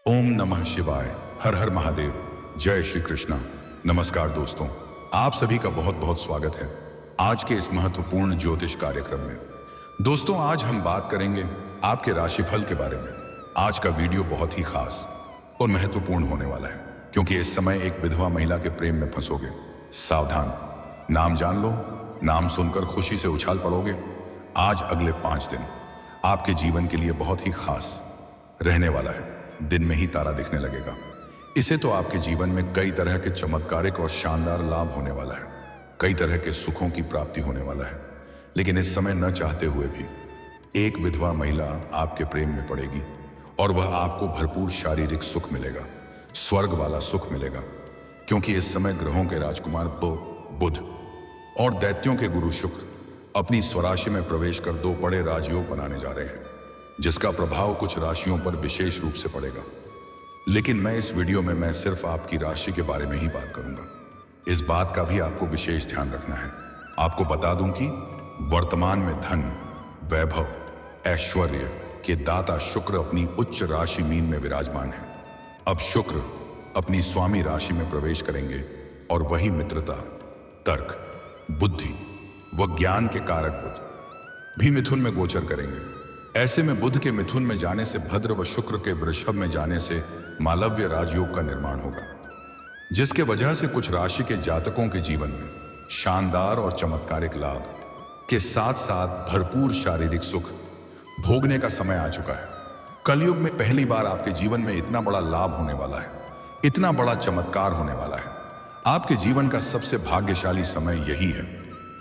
ओम नमः शिवाय। हर हर महादेव। जय श्री कृष्णा। नमस्कार दोस्तों, आप सभी का बहुत बहुत स्वागत है आज के इस महत्वपूर्ण ज्योतिष कार्यक्रम में। दोस्तों, आज हम बात करेंगे आपके राशिफल के बारे में। आज का वीडियो बहुत ही खास और महत्वपूर्ण होने वाला है, क्योंकि इस समय एक विधवा महिला के प्रेम में फंसोगे। सावधान, नाम जान लो, नाम सुनकर खुशी से उछाल पड़ोगे। आज अगले 5 दिन आपके जीवन के लिए बहुत ही खास रहने वाला है। दिन में ही तारा दिखने लगेगा। इसे तो आपके जीवन में कई तरह के चमत्कारिक और शानदार लाभ होने वाला है, कई तरह के सुखों की प्राप्ति होने वाला है। लेकिन इस समय न चाहते हुए भी एक विधवा महिला आपके प्रेम में पड़ेगी और वह आपको भरपूर शारीरिक सुख मिलेगा, स्वर्ग वाला सुख मिलेगा। क्योंकि इस समय ग्रहों के राजकुमार बुध और दैत्यों के गुरु शुक्र अपनी स्वराशि में प्रवेश कर 2 बड़े राजयोग बनाने जा रहे हैं, जिसका प्रभाव कुछ राशियों पर विशेष रूप से पड़ेगा। लेकिन मैं इस वीडियो में मैं सिर्फ आपकी राशि के बारे में ही बात करूंगा। इस बात का भी आपको विशेष ध्यान रखना है। आपको बता दूं कि वर्तमान में धन, वैभव, ऐश्वर्य के दाता शुक्र अपनी उच्च राशि मीन में विराजमान है। अब शुक्र अपनी स्वामी राशि में प्रवेश करेंगे और वही मित्रता, तर्क, बुद्धि व ज्ञान के कारक बुध भी मिथुन में गोचर करेंगे। ऐसे में बुध के मिथुन में जाने से भद्र व शुक्र के वृषभ में जाने से मालव्य राजयोग का निर्माण होगा, जिसके वजह से कुछ राशि के जातकों के जीवन में शानदार और चमत्कारिक लाभ के साथ साथ भरपूर शारीरिक सुख भोगने का समय आ चुका है। कलयुग में पहली बार आपके जीवन में इतना बड़ा लाभ होने वाला है, इतना बड़ा चमत्कार होने वाला है। आपके जीवन का सबसे भाग्यशाली समय यही है।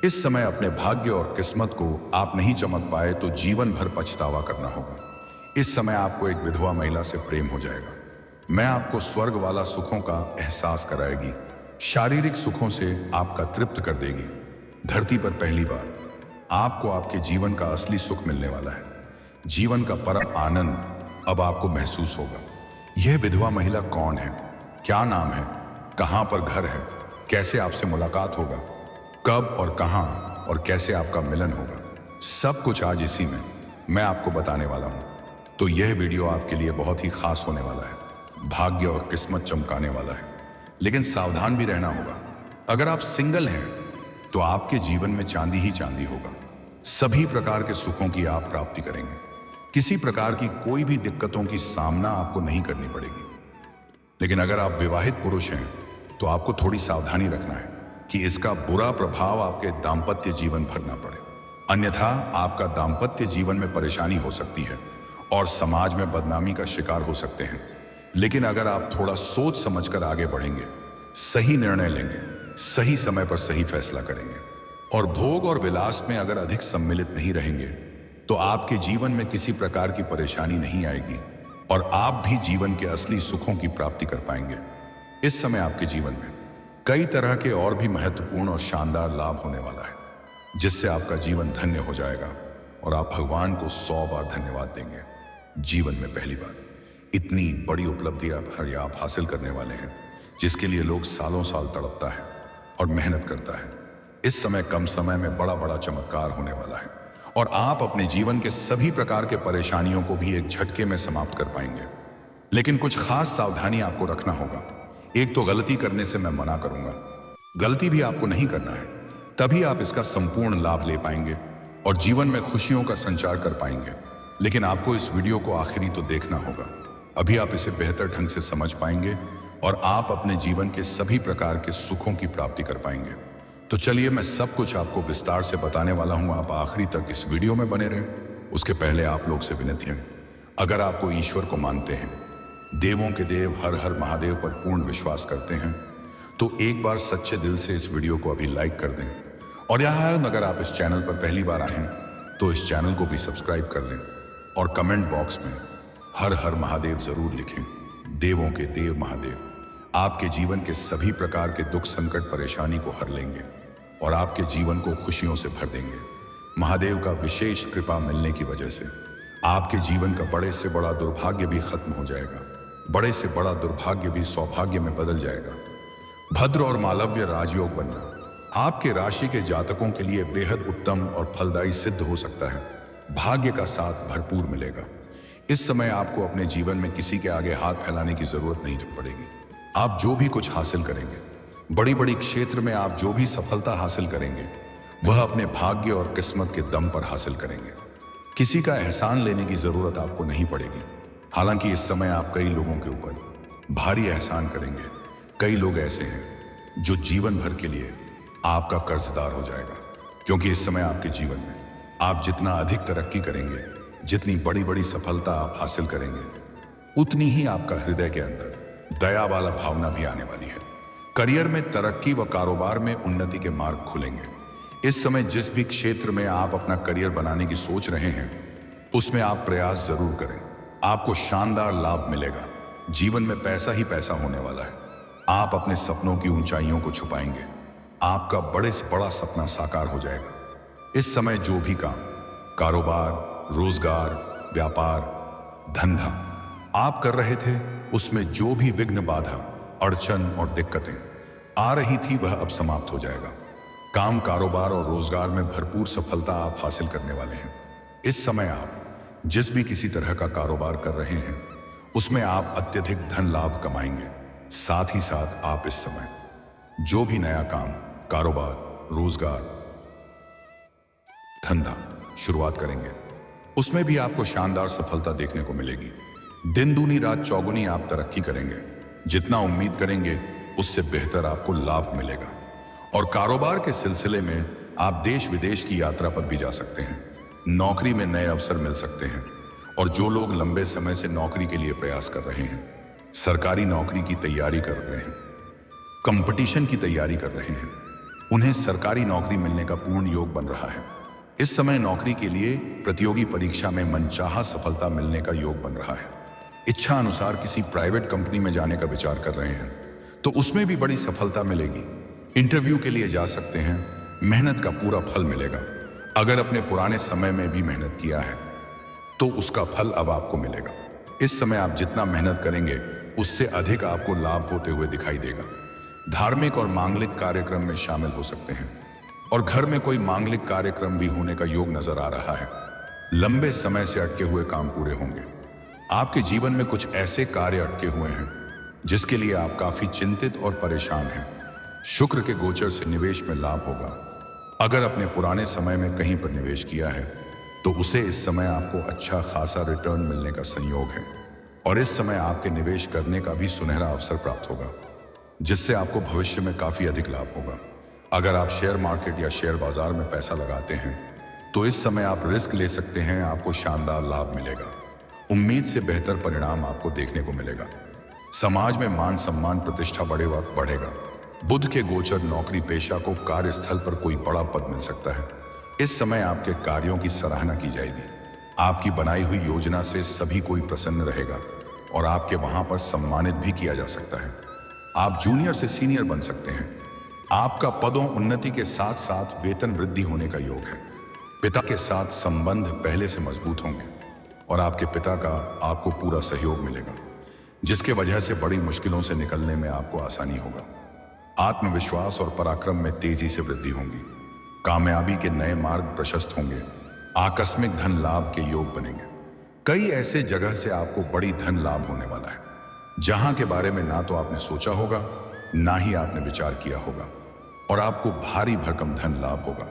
इस समय अपने भाग्य और किस्मत को आप नहीं चमक पाए तो जीवन भर पछतावा करना होगा। इस समय आपको एक विधवा महिला से प्रेम हो जाएगा। मैं आपको स्वर्ग वाला सुखों का एहसास कराएगी, शारीरिक सुखों से आपका तृप्त कर देगी। धरती पर पहली बार आपको आपके जीवन का असली सुख मिलने वाला है। जीवन का परम आनंद अब आपको महसूस होगा। यह विधवा महिला कौन है, क्या नाम है, कहां पर घर है, कैसे आपसे मुलाकात होगा, कब और कहां और कैसे आपका मिलन होगा, सब कुछ आज इसी में मैं आपको बताने वाला हूं। तो यह वीडियो आपके लिए बहुत ही खास होने वाला है, भाग्य और किस्मत चमकाने वाला है। लेकिन सावधान भी रहना होगा। अगर आप सिंगल हैं तो आपके जीवन में चांदी ही चांदी होगा। सभी प्रकार के सुखों की आप प्राप्ति करेंगे। किसी प्रकार की कोई भी दिक्कतों की सामना आपको नहीं करनी पड़ेगी। लेकिन अगर आप विवाहित पुरुष हैं तो आपको थोड़ी सावधानी रखना है कि इसका बुरा प्रभाव आपके दाम्पत्य जीवन भर ना पड़े, अन्यथा आपका दाम्पत्य जीवन में परेशानी हो सकती है और समाज में बदनामी का शिकार हो सकते हैं। लेकिन अगर आप थोड़ा सोच समझकर आगे बढ़ेंगे, सही निर्णय लेंगे, सही समय पर सही फैसला करेंगे और भोग और विलास में अगर अधिक सम्मिलित नहीं रहेंगे तो आपके जीवन में किसी प्रकार की परेशानी नहीं आएगी और आप भी जीवन के असली सुखों की प्राप्ति कर पाएंगे। इस समय आपके जीवन में कई तरह के और भी महत्वपूर्ण और शानदार लाभ होने वाला है, जिससे आपका जीवन धन्य हो जाएगा और आप भगवान को 100 बार धन्यवाद देंगे। जीवन में पहली बार इतनी बड़ी उपलब्धि आप हासिल करने वाले हैं, जिसके लिए लोग सालों साल तड़पता है और मेहनत करता है। इस समय कम समय में बड़ा बड़ा चमत्कार होने वाला है और आप अपने जीवन के सभी प्रकार के परेशानियों को भी एक झटके में समाप्त कर पाएंगे। लेकिन कुछ खास सावधानी आपको रखना होगा। एक तो गलती करने से मैं मना करूंगा, गलती भी आपको नहीं करना है, तभी आप इसका संपूर्ण लाभ ले पाएंगे और जीवन में खुशियों का संचार कर पाएंगे। लेकिन आपको इस वीडियो को आखिरी तो देखना होगा, अभी आप इसे बेहतर ढंग से समझ पाएंगे और आप अपने जीवन के सभी प्रकार के सुखों की प्राप्ति कर पाएंगे। तो चलिए मैं सब कुछ आपको विस्तार से बताने वाला हूं, आप आखिरी तक इस वीडियो में बने रहें। उसके पहले आप लोग से विनती है, अगर आपको ईश्वर को मानते हैं, देवों के देव हर हर महादेव पर पूर्ण विश्वास करते हैं, तो एक बार सच्चे दिल से इस वीडियो को अभी लाइक कर दें। और यहाँ अगर आप इस चैनल पर पहली बार आए हैं तो इस चैनल को भी सब्सक्राइब कर लें और कमेंट बॉक्स में हर हर महादेव जरूर लिखें। देवों के देव महादेव आपके जीवन के सभी प्रकार के दुख, संकट, परेशानी को हर लेंगे और आपके जीवन को खुशियों से भर देंगे। महादेव का विशेष कृपा मिलने की वजह से आपके जीवन का बड़े से बड़ा दुर्भाग्य भी खत्म हो जाएगा, बड़े से बड़ा दुर्भाग्य भी सौभाग्य में बदल जाएगा। भद्र और मालव्य राजयोग बनना आपके राशि के जातकों के लिए बेहद उत्तम और फलदायी सिद्ध हो सकता है। भाग्य का साथ भरपूर मिलेगा। इस समय आपको अपने जीवन में किसी के आगे हाथ फैलाने की जरूरत नहीं पड़ेगी। आप जो भी कुछ हासिल करेंगे, बड़ी बड़ी क्षेत्र में आप जो भी सफलता हासिल करेंगे, वह अपने भाग्य और किस्मत के दम पर हासिल करेंगे। किसी का एहसान लेने की जरूरत आपको नहीं पड़ेगी। हालांकि इस समय आप कई लोगों के ऊपर भारी एहसान करेंगे। कई लोग ऐसे हैं जो जीवन भर के लिए आपका कर्जदार हो जाएगा, क्योंकि इस समय आपके जीवन में आप जितना अधिक तरक्की करेंगे, जितनी बड़ी बड़ी सफलता आप हासिल करेंगे, उतनी ही आपका हृदय के अंदर दया वाला भावना भी आने वाली है। करियर में तरक्की व कारोबार में उन्नति के मार्ग खुलेंगे। इस समय जिस भी क्षेत्र में आप अपना करियर बनाने की सोच रहे हैं, उसमें आप प्रयास जरूर करें। आपको शानदार लाभ मिलेगा। जीवन में पैसा ही पैसा होने वाला है। आप अपने सपनों की ऊंचाइयों को छुपाएंगे। आपका बड़े से बड़ा सपना साकार हो जाएगा। इस समय जो भी काम, कारोबार, रोजगार, व्यापार, धंधा आप कर रहे थे, उसमें जो भी विघ्न, बाधा, अड़चन और दिक्कतें आ रही थी, वह अब समाप्त हो जाएगा। काम, कारोबार और रोजगार में भरपूर सफलता आप हासिल करने वाले हैं। इस समय आप जिस भी किसी तरह का कारोबार कर रहे हैं, उसमें आप अत्यधिक धन लाभ कमाएंगे। साथ ही साथ आप इस समय जो भी नया काम, कारोबार, रोजगार, धंधा शुरुआत करेंगे, उसमें भी आपको शानदार सफलता देखने को मिलेगी। दिन दूनी रात चौगुनी आप तरक्की करेंगे। जितना उम्मीद करेंगे, उससे बेहतर आपको लाभ मिलेगा। और कारोबार के सिलसिले में आप देश विदेश की यात्रा पर भी जा सकते हैं। नौकरी में नए अवसर मिल सकते हैं। और जो लोग लंबे समय से नौकरी के लिए प्रयास कर रहे हैं, सरकारी नौकरी की तैयारी कर रहे हैं, कंपटीशन की तैयारी कर रहे हैं, उन्हें सरकारी नौकरी मिलने का पूर्ण योग बन रहा है। इस समय नौकरी के लिए प्रतियोगी परीक्षा में मनचाहा सफलता मिलने का योग बन रहा है। इच्छा अनुसार किसी प्राइवेट कंपनी में जाने का विचार कर रहे हैं, तो उसमें भी बड़ी सफलता मिलेगी। इंटरव्यू के लिए जा सकते हैं। मेहनत का पूरा फल मिलेगा। अगर अपने पुराने समय में भी मेहनत किया है, तो उसका फल अब आपको मिलेगा। इस समय आप जितना मेहनत करेंगे, उससे अधिक आपको लाभ होते हुए दिखाई देगा। धार्मिक और मांगलिक कार्यक्रम में शामिल हो सकते हैं। और घर में कोई मांगलिक कार्यक्रम भी होने का योग नजर आ रहा है। लंबे समय से अटके हुए काम पूरे होंगे। आपके जीवन में कुछ ऐसे कार्य अटके हुए हैं जिसके लिए आप काफी चिंतित और परेशान हैं। शुक्र के गोचर से निवेश में लाभ होगा। अगर अपने पुराने समय में कहीं पर निवेश किया है, तो उसे इस समय आपको अच्छा खासा रिटर्न मिलने का संयोग है। और इस समय आपके निवेश करने का भी सुनहरा अवसर प्राप्त होगा, जिससे आपको भविष्य में काफी अधिक लाभ होगा। अगर आप शेयर मार्केट या शेयर बाजार में पैसा लगाते हैं, तो इस समय आप रिस्क ले सकते हैं। आपको शानदार लाभ मिलेगा। उम्मीद से बेहतर परिणाम आपको देखने को मिलेगा। समाज में मान सम्मान, प्रतिष्ठा बढ़ेगा। बुध के गोचर नौकरी पेशा को कार्यस्थल पर कोई बड़ा पद मिल सकता है। इस समय आपके कार्यों की सराहना की जाएगी। आपकी बनाई हुई योजना से सभी कोई प्रसन्न रहेगा और आपके वहां पर सम्मानित भी किया जा सकता है। आप जूनियर से सीनियर बन सकते हैं। आपका पदों उन्नति के साथ साथ वेतन वृद्धि होने का योग है। पिता के साथ संबंध पहले से मजबूत होंगे और आपके पिता का आपको पूरा सहयोग मिलेगा, जिसके वजह से बड़ी मुश्किलों से निकलने में आपको आसानी होगा। आत्मविश्वास और पराक्रम में तेजी से वृद्धि होंगी। कामयाबी के नए मार्ग प्रशस्त होंगे। आकस्मिक धन लाभ के योग बनेंगे। कई ऐसे जगह से आपको बड़ी धन लाभ होने वाला है, जहां के बारे में ना तो आपने सोचा होगा, ना ही आपने विचार किया होगा। और आपको भारी भरकम धन लाभ होगा,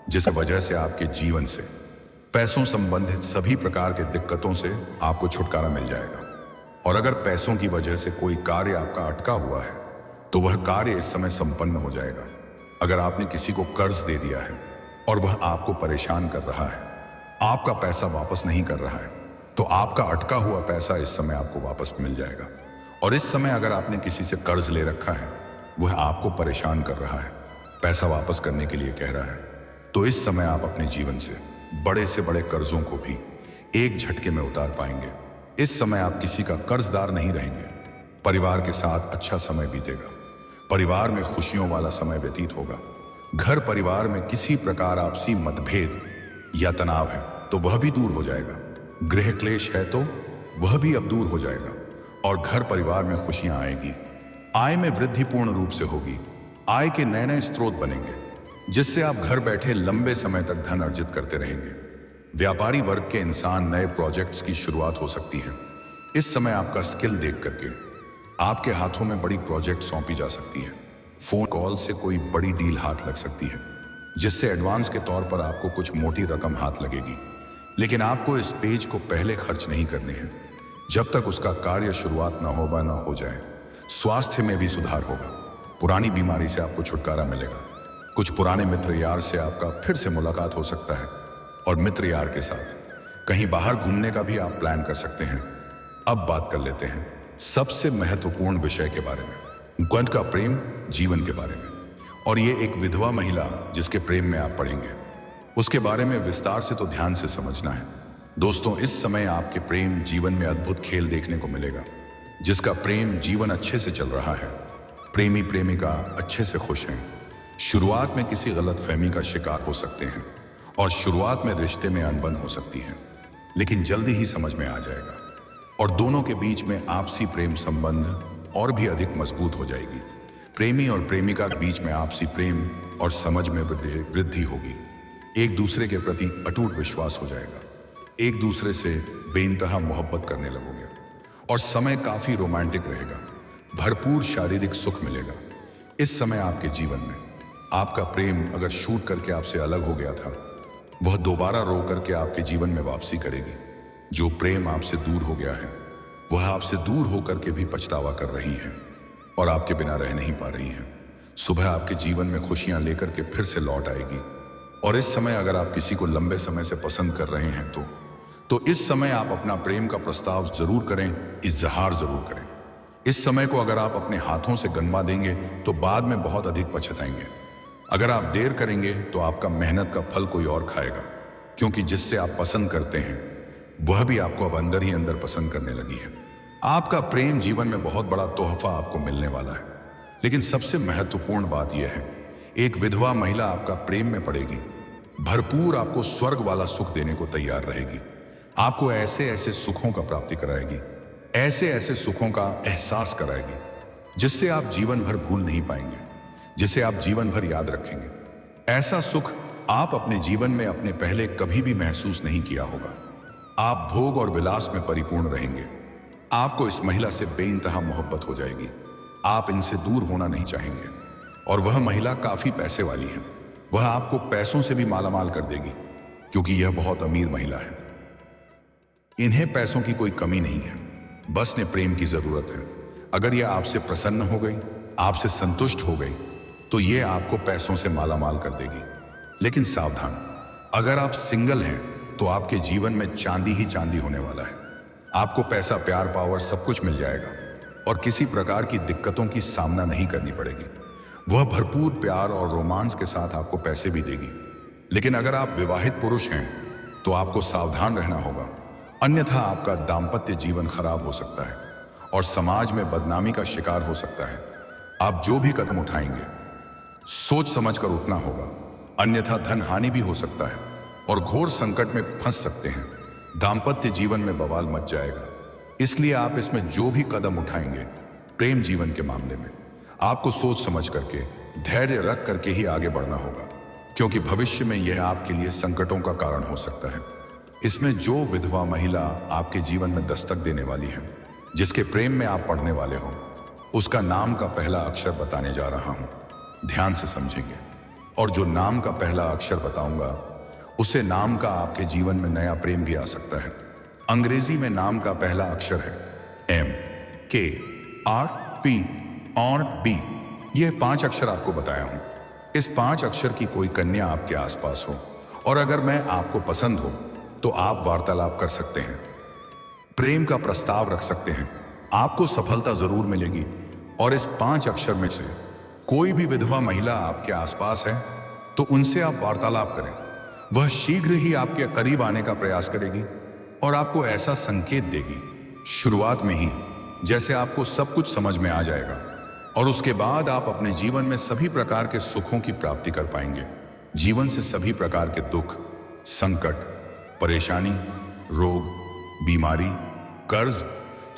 जिस वजह से आपके जीवन से पैसों संबंधित सभी प्रकार के दिक्कतों से आपको छुटकारा मिल जाएगा। और अगर पैसों की वजह से कोई कार्य आपका अटका हुआ है, तो वह कार्य इस समय संपन्न हो जाएगा। अगर आपने किसी को कर्ज दे दिया है और वह आपको परेशान कर रहा है, आपका पैसा वापस नहीं कर रहा है, तो आपका अटका हुआ पैसा इस समय आपको वापस मिल जाएगा। और इस समय अगर आपने किसी से कर्ज ले रखा है, वह आपको परेशान कर रहा है, पैसा वापस करने के लिए कह रहा है, तो इस समय आप अपने जीवन से बड़े कर्जों को भी एक झटके में उतार पाएंगे। इस समय आप किसी का कर्जदार नहीं रहेंगे। परिवार के साथ अच्छा समय बीतेगा। परिवार में खुशियों वाला समय व्यतीत होगा। घर परिवार में किसी प्रकार आपसी मतभेद या तनाव है, तो वह भी दूर हो जाएगा। गृह क्लेश है, तो वह भी अब दूर हो जाएगा और घर परिवार में खुशियां आएगी। आय में वृद्धि पूर्ण रूप से होगी। आय के नए नए स्रोत बनेंगे, जिससे आप घर बैठे लंबे समय तक धन अर्जित करते रहेंगे। व्यापारी वर्ग के इंसान नए प्रोजेक्ट्स की शुरुआत हो सकती है। इस समय आपका स्किल देख करके आपके हाथों में बड़ी प्रोजेक्ट सौंपी जा सकती है। फोन कॉल से कोई बड़ी डील हाथ लग सकती है, जिससे एडवांस के तौर पर आपको कुछ मोटी रकम हाथ लगेगी। लेकिन आपको इस पेज को पहले खर्च नहीं करने हैं जब तक उसका कार्य शुरुआत न हो जाए। स्वास्थ्य में भी सुधार होगा, पुरानी बीमारी से आपको छुटकारा मिलेगा। कुछ पुराने मित्र यार से आपका फिर से मुलाकात हो सकता है और मित्र यार के साथ कहीं बाहर घूमने का भी आप प्लान कर सकते हैं। अब बात कर लेते हैं सबसे महत्वपूर्ण विषय के बारे में, ग्वंट का प्रेम जीवन के बारे में। और ये एक विधवा महिला जिसके प्रेम में आप पढ़ेंगे, उसके बारे में विस्तार से तो ध्यान से समझना है। दोस्तों, इस समय आपके प्रेम जीवन में अद्भुत खेल देखने को मिलेगा। जिसका प्रेम जीवन अच्छे से चल रहा है, प्रेमी प्रेमिका अच्छे से खुश हैं, शुरुआत में किसी गलतफहमी का शिकार हो सकते हैं और शुरुआत में रिश्ते में अनबन हो सकती है, लेकिन जल्दी ही समझ में आ जाएगा और दोनों के बीच में आपसी प्रेम संबंध और भी अधिक मजबूत हो जाएगी। प्रेमी और प्रेमिका के बीच में आपसी प्रेम और समझ में वृद्धि होगी। एक दूसरे के प्रति अटूट विश्वास हो जाएगा, एक दूसरे से बेइंतहा मोहब्बत करने लगोगे और समय काफी रोमांटिक रहेगा। भरपूर शारीरिक सुख मिलेगा। इस समय आपके जीवन में आपका प्रेम अगर शूट करके आपसे अलग हो गया था, वह दोबारा रो करके आपके जीवन में वापसी करेगी। जो प्रेम आपसे दूर हो गया है, वह आपसे दूर होकर के भी पछतावा कर रही है और आपके बिना रह नहीं पा रही हैं। सुबह आपके जीवन में खुशियां लेकर के फिर से लौट आएगी। और इस समय अगर आप किसी को लंबे समय से पसंद कर रहे हैं तो इस समय आप अपना प्रेम का प्रस्ताव जरूर करें, इजहार जरूर करें। इस समय को अगर आप अपने हाथों से गंवा देंगे तो बाद में बहुत अधिक पछताएंगे। अगर आप देर करेंगे तो आपका मेहनत का फल कोई और खाएगा, क्योंकि जिससे आप पसंद करते हैं वह भी आपको अब अंदर ही अंदर पसंद करने लगी है। आपका प्रेम जीवन में बहुत बड़ा तोहफा आपको मिलने वाला है। लेकिन सबसे महत्वपूर्ण बात यह है, एक विधवा महिला आपका प्रेम में पड़ेगी, भरपूर आपको स्वर्ग वाला सुख देने को तैयार रहेगी। आपको ऐसे ऐसे सुखों का प्राप्ति कराएगी, ऐसे ऐसे सुखों का एहसास कराएगी जिससे आप जीवन भर भूल नहीं पाएंगे, जिसे आप जीवन भर याद रखेंगे। ऐसा सुख आप अपने जीवन में अपने पहले कभी भी महसूस नहीं किया होगा। आप भोग और विलास में परिपूर्ण रहेंगे। आपको इस महिला से बेइंतहा मोहब्बत हो जाएगी। आप इनसे दूर होना नहीं चाहेंगे। और वह महिला काफी पैसे वाली है, वह आपको पैसों से भी मालामाल कर देगी, क्योंकि यह बहुत अमीर महिला है। इन्हें पैसों की कोई कमी नहीं है, बस ने प्रेम की जरूरत है। अगर यह आपसे प्रसन्न हो गई, आपसे संतुष्ट हो गई, तो यह आपको पैसों से मालामाल कर देगी। लेकिन सावधान, अगर आप सिंगल हैं तो आपके जीवन में चांदी ही चांदी होने वाला है। आपको पैसा, प्यार, पावर सब कुछ मिल जाएगा और किसी प्रकार की दिक्कतों की सामना नहीं करनी पड़ेगी। वह भरपूर प्यार और रोमांस के साथ आपको पैसे भी देगी। लेकिन अगर आप विवाहित पुरुष हैं तो आपको सावधान रहना होगा, अन्यथा आपका दाम्पत्य जीवन खराब हो सकता है और समाज में बदनामी का शिकार हो सकता है। आप जो भी कदम उठाएंगे सोच समझकर उठना होगा, अन्यथा धन हानि भी हो सकता है और घोर संकट में फंस सकते हैं। दाम्पत्य जीवन में बवाल मच जाएगा। इसलिए आप इसमें जो भी कदम उठाएंगे प्रेम जीवन के मामले में, आपको सोच समझ करके, धैर्य रख करके ही आगे बढ़ना होगा, क्योंकि भविष्य में यह आपके लिए संकटों का कारण हो सकता है। इसमें जो विधवा महिला आपके जीवन में दस्तक देने वाली है, जिसके प्रेम में आप पढ़ने वाले हो, उसका नाम का पहला अक्षर बताने जा रहा हूं। ध्यान से समझेंगे। और जो नाम का पहला अक्षर बताऊंगा, उसे नाम का आपके जीवन में नया प्रेम भी आ सकता है। अंग्रेजी में नाम का पहला अक्षर है M, K, R, P और B। यह 5 अक्षर आपको बताया हूं। इस 5 अक्षर की कोई कन्या आपके आसपास हो और अगर मैं आपको पसंद हो तो आप वार्तालाप कर सकते हैं, प्रेम का प्रस्ताव रख सकते हैं। आपको सफलता जरूर मिलेगी। और इस 5 अक्षर में से कोई भी विधवा महिला आपके आसपास है तो उनसे आप वार्तालाप करें। वह शीघ्र ही आपके करीब आने का प्रयास करेगी और आपको ऐसा संकेत देगी शुरुआत में ही, जैसे आपको सब कुछ समझ में आ जाएगा और उसके बाद आप अपने जीवन में सभी प्रकार के सुखों की प्राप्ति कर पाएंगे। जीवन से सभी प्रकार के दुख, संकट, परेशानी, रोग, बीमारी, कर्ज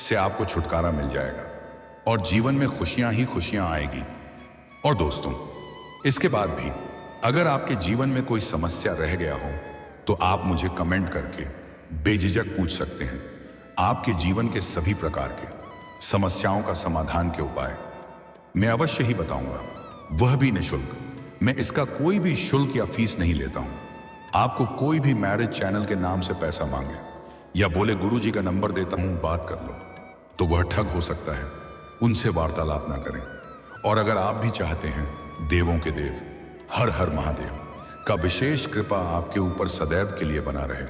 से आपको छुटकारा मिल जाएगा और जीवन में खुशियां ही खुशियां आएगी। और दोस्तों, इसके बाद भी अगर आपके जीवन में कोई समस्या रह गया हो तो आप मुझे कमेंट करके बेझिझक पूछ सकते हैं। आपके जीवन के सभी प्रकार के समस्याओं का समाधान के उपाय मैं अवश्य ही बताऊंगा, वह भी निःशुल्क। मैं इसका कोई भी शुल्क या फीस नहीं लेता हूं। आपको कोई भी मैरिज चैनल के नाम से पैसा मांगे या बोले गुरुजी का नंबर देता हूं बात कर लो, तो वह ठग हो सकता है। उनसे वार्तालाप ना करें। और अगर आप भी चाहते हैं देवों के देव हर हर महादेव का विशेष कृपा आपके ऊपर सदैव के लिए बना रहे,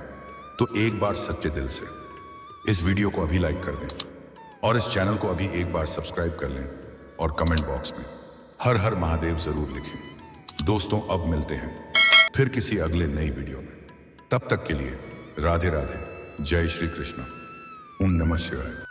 तो एक बार सच्चे दिल से इस वीडियो को अभी लाइक कर दें और इस चैनल को अभी एक बार सब्सक्राइब कर लें और कमेंट बॉक्स में हर हर महादेव जरूर लिखें। दोस्तों, अब मिलते हैं फिर किसी अगले नई वीडियो में। तब तक के लिए राधे राधे, जय श्री कृष्ण, ओम नमः शिवाय।